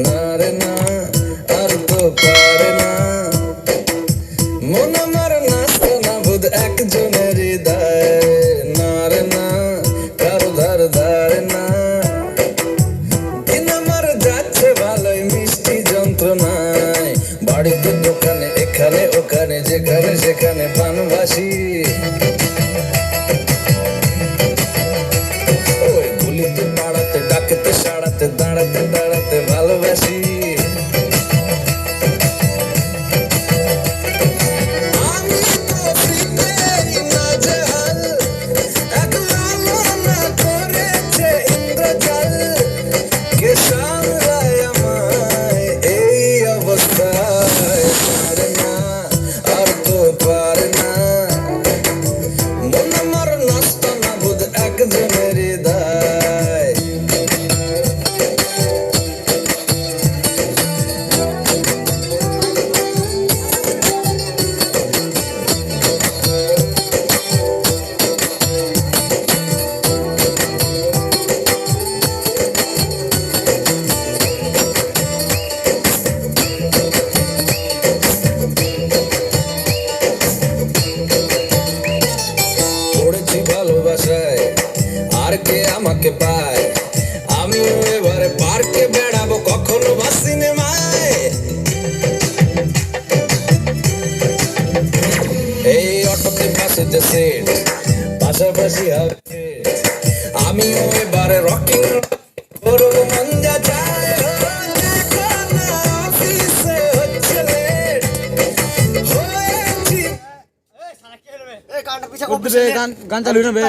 না রে না, আর তো পারে না। মন আমার নাচতো না বুধ একজনের হৃদয়, না রে না, কারো ধার ধারে না। দিন আমার যাচ্ছে ভালোই মিষ্টি যন্ত্রণায়, বাড়িতে দোকানে এখানে ওখানে যেখানে সেখানে পানবাসী। ওই গুলিতে পাড়াতে ডাকেতে সাড়াতে দাঁড়াতে দাঁড়াতে ভালোবাসি। আমি তো ফ্রিতেই নাজেহাল, একলা মনা করেছে ইন্দ্রজাল। কে সামলায় আমায় এই অবস্থায়, পারে না, আর তো পারে না। মন আমার নাচতো না বুধ একজনের হৃদয়। পড়েছি ভালোবাসায়, আর কে আমাকে পায়। আমিও এবারে পার্কে বেড়াবো, কখনো বা সিনেমায়। এই অটোতে পাশে যে সিট, পাশাপাশি হবে seat। আমিও এবারে রকিং করবো মন যা চায়। ও দেখো না অফিসে হচ্ছে late, হয়েছি গান গান চালু না বে।